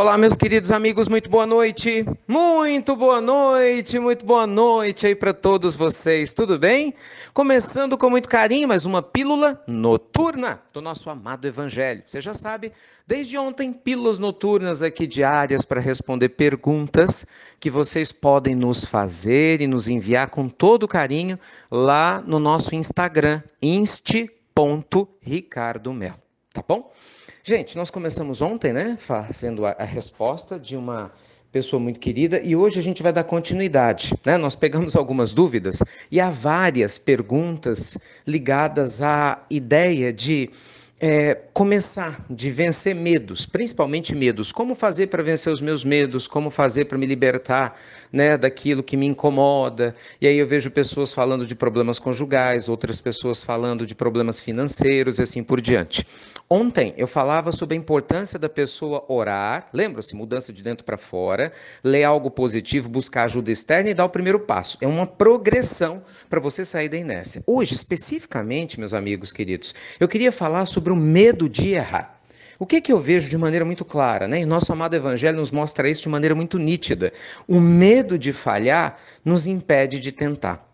Olá, meus queridos amigos, muito boa noite. Muito boa noite, muito boa noite aí para todos vocês. Tudo bem? Começando com muito carinho, mais uma pílula noturna do nosso amado Evangelho. Você já sabe, desde ontem, pílulas noturnas aqui diárias para responder perguntas que vocês podem nos fazer e nos enviar com todo carinho lá no nosso Instagram, inst.ricardomel. Tá bom? Gente, nós começamos ontem, né, fazendo a resposta de uma pessoa muito querida e hoje a gente vai dar continuidade, né? Nós pegamos algumas dúvidas e há várias perguntas ligadas à ideia de começar, de vencer medos, principalmente medos. Como fazer para vencer os meus medos? Como fazer para me libertar, né, daquilo que me incomoda? E aí eu vejo pessoas falando de problemas conjugais, outras pessoas falando de problemas financeiros e assim por diante. Ontem eu falava sobre a importância da pessoa orar, lembra-se, mudança de dentro para fora, ler algo positivo, buscar ajuda externa e dar o primeiro passo. É uma progressão para você sair da inércia. Hoje, especificamente, meus amigos queridos, eu queria falar sobre o medo de errar. O que eu vejo de maneira muito clara, né? E nosso amado Evangelho nos mostra isso de maneira muito nítida. O medo de falhar nos impede de tentar.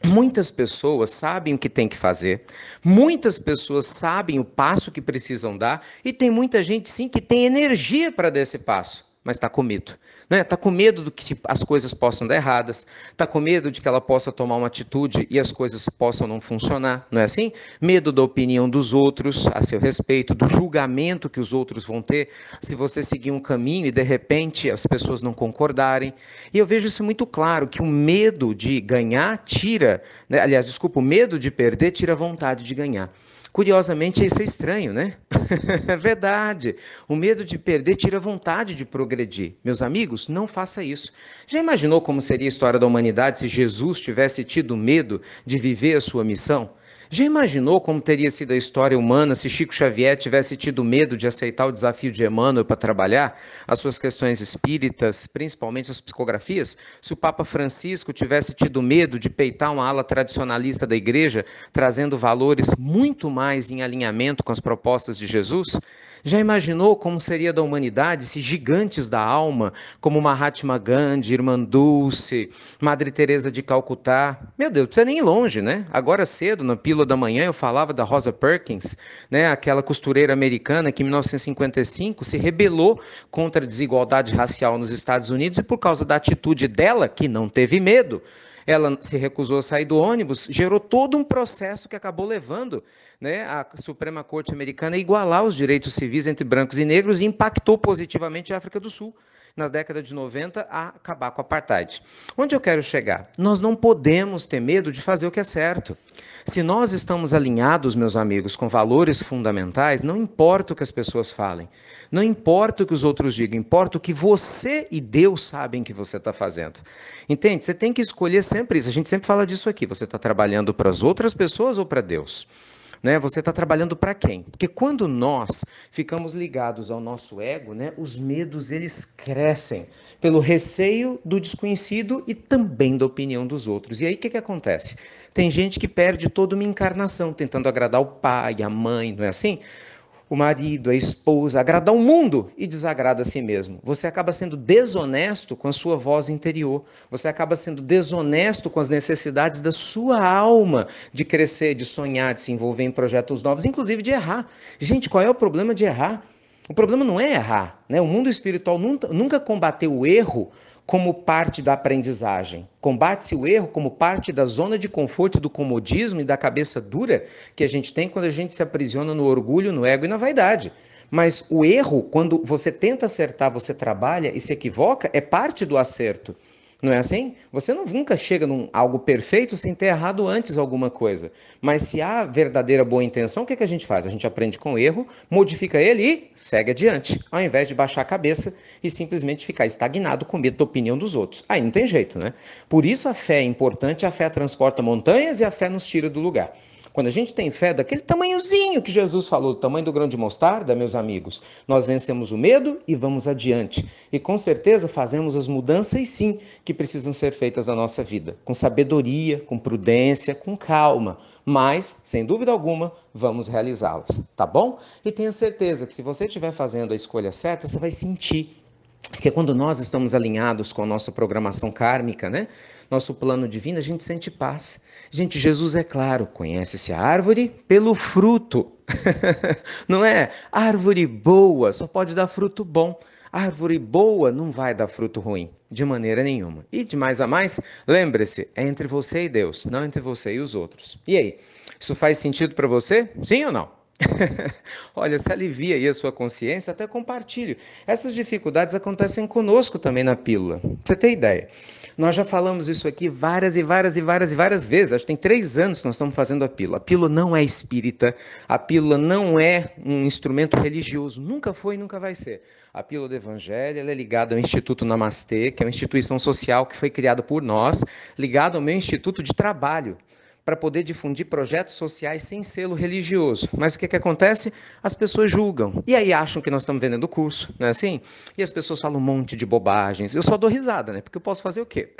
Muitas pessoas sabem o que tem que fazer, muitas pessoas sabem o passo que precisam dar, e tem muita gente, sim, que tem energia para dar esse passo, mas está com medo. Né? Está com medo de que as coisas possam dar erradas, está com medo de que ela possa tomar uma atitude e as coisas possam não funcionar, não é assim? Medo da opinião dos outros a seu respeito, do julgamento que os outros vão ter, se você seguir um caminho e de repente as pessoas não concordarem. E eu vejo isso muito claro, que o medo de ganhar tira, né? Aliás, desculpa, o medo de perder tira a vontade de ganhar. Curiosamente, isso é estranho, né? É verdade. O medo de perder tira a vontade de progredir. Meus amigos, não faça isso. Já imaginou como seria a história da humanidade se Jesus tivesse tido medo de viver a sua missão? Já imaginou como teria sido a história humana se Chico Xavier tivesse tido medo de aceitar o desafio de Emmanuel para trabalhar as suas questões espíritas, principalmente as psicografias? Se o Papa Francisco tivesse tido medo de peitar uma ala tradicionalista da igreja, trazendo valores muito mais em alinhamento com as propostas de Jesus? Já imaginou como seria da humanidade se gigantes da alma, como Mahatma Gandhi, Irmã Dulce, Madre Teresa de Calcutá, meu Deus, não precisa nem ir longe, né? Agora cedo, na pílula da manhã, eu falava da Rosa Perkins, né? Aquela costureira americana que em 1955 se rebelou contra a desigualdade racial nos Estados Unidos e por causa da atitude dela, que não teve medo, ela se recusou a sair do ônibus, gerou todo um processo que acabou levando, né, a Suprema Corte Americana a igualar os direitos civis entre brancos e negros e impactou positivamente a África do Sul, na década de 90, a acabar com o apartheid. Onde eu quero chegar? Nós não podemos ter medo de fazer o que é certo. Se nós estamos alinhados, meus amigos, com valores fundamentais, não importa o que as pessoas falem, não importa o que os outros digam, importa o que você e Deus sabem que você está fazendo. Entende? Você tem que escolher sempre isso. A gente sempre fala disso aqui. Você está trabalhando para as outras pessoas ou para Deus? Né? Você está trabalhando para quem? Porque quando nós ficamos ligados ao nosso ego, né, os medos eles crescem pelo receio do desconhecido e também da opinião dos outros. E aí o que acontece? Tem gente que perde toda uma encarnação tentando agradar o pai, a mãe, não é assim? O marido, a esposa, agradar o mundo e desagrada a si mesmo. Você acaba sendo desonesto com a sua voz interior. Você acaba sendo desonesto com as necessidades da sua alma de crescer, de sonhar, de se envolver em projetos novos, inclusive de errar. Gente, qual é o problema de errar? O problema não é errar, né? O mundo espiritual nunca combateu o erro como parte da aprendizagem. Combate-se o erro como parte da zona de conforto do comodismo e da cabeça dura que a gente tem quando a gente se aprisiona no orgulho, no ego e na vaidade. Mas o erro, quando você tenta acertar, você trabalha e se equivoca, é parte do acerto. Não é assim? Você nunca chega num algo perfeito sem ter errado antes alguma coisa. Mas se há verdadeira boa intenção, o que a gente faz? A gente aprende com o erro, modifica ele e segue adiante, ao invés de baixar a cabeça e simplesmente ficar estagnado com medo da opinião dos outros. Aí não tem jeito, né? Por isso a fé é importante, a fé transporta montanhas e a fé nos tira do lugar. Quando a gente tem fé daquele tamanhozinho que Jesus falou, do tamanho do grão de mostarda, meus amigos, nós vencemos o medo e vamos adiante. E com certeza fazemos as mudanças, sim, que precisam ser feitas na nossa vida. Com sabedoria, com prudência, com calma. Mas, sem dúvida alguma, vamos realizá-las, tá bom? E tenha certeza que se você estiver fazendo a escolha certa, você vai sentir. Porque quando nós estamos alinhados com a nossa programação kármica, né? Nosso plano divino, a gente sente paz. Gente, Jesus é claro, conhece-se a árvore pelo fruto. Não é? Árvore boa só pode dar fruto bom. Árvore boa não vai dar fruto ruim, de maneira nenhuma. E de mais a mais, lembre-se, é entre você e Deus, não entre você e os outros. E aí, isso faz sentido para você? Sim ou não? Olha, se alivia aí a sua consciência, até compartilhe. Essas dificuldades acontecem conosco também na pílula. Pra você ter ideia. Nós já falamos isso aqui várias e várias e várias e várias vezes. Acho que tem 3 anos que nós estamos fazendo a pílula. A pílula não é espírita, a pílula não é um instrumento religioso. Nunca foi e nunca vai ser. A pílula do Evangelho ela é ligada ao Instituto Namastê, que é uma instituição social que foi criada por nós, ligada ao meu instituto de trabalho, para poder difundir projetos sociais sem selo religioso. Mas o que acontece? As pessoas julgam. E aí acham que nós estamos vendendo curso, não é assim? E as pessoas falam um monte de bobagens. Eu só dou risada, né? Porque eu posso fazer o quê?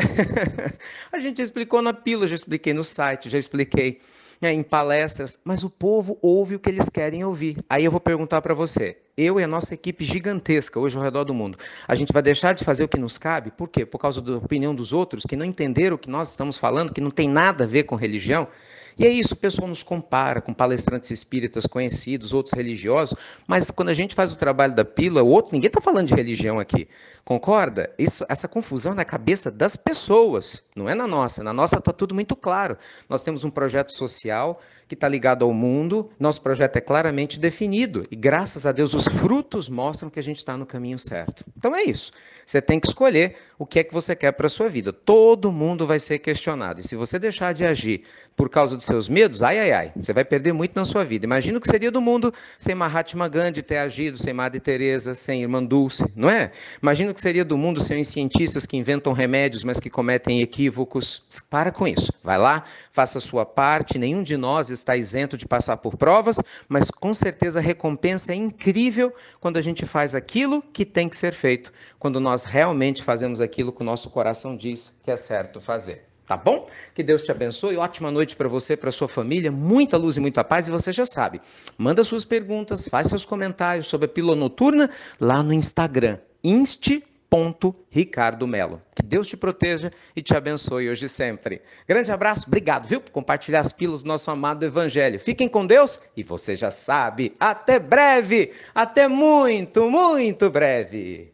A gente já explicou na pílula, já expliquei no site, já expliquei em palestras, mas o povo ouve o que eles querem ouvir. Aí eu vou perguntar para você, eu e a nossa equipe gigantesca hoje ao redor do mundo, a gente vai deixar de fazer o que nos cabe? Por quê? Por causa da opinião dos outros, que não entenderam o que nós estamos falando, que não tem nada a ver com religião? E é isso, o pessoal nos compara com palestrantes espíritas conhecidos, outros religiosos, mas quando a gente faz o trabalho da pílula, o outro, ninguém está falando de religião aqui. Concorda? Essa confusão é na cabeça das pessoas, não é na nossa. Na nossa está tudo muito claro. Nós temos um projeto social que está ligado ao mundo, nosso projeto é claramente definido e, graças a Deus, os frutos mostram que a gente está no caminho certo. Então é isso. Você tem que escolher o que é que você quer para a sua vida. Todo mundo vai ser questionado. E se você deixar de agir por causa dos seus medos, ai, ai, ai, você vai perder muito na sua vida. Imagina o que seria do mundo sem Mahatma Gandhi ter agido, sem Madre Teresa, sem Irmã Dulce, não é? Imagina o que seria do mundo sem os cientistas que inventam remédios, mas que cometem equívocos. Para com isso. Vai lá, faça a sua parte. Nenhum de nós está isento de passar por provas, mas com certeza a recompensa é incrível quando a gente faz aquilo que tem que ser feito, quando nós realmente fazemos aquilo que o nosso coração diz que é certo fazer. Tá bom? Que Deus te abençoe. Ótima noite para você, para sua família. Muita luz e muita paz. E você já sabe, manda suas perguntas, faz seus comentários sobre a pílula noturna lá no Instagram, inst.ricardomelo. Que Deus te proteja e te abençoe hoje e sempre. Grande abraço, obrigado, viu, por compartilhar as pílulas do nosso amado Evangelho. Fiquem com Deus e você já sabe, até breve, até muito, muito breve.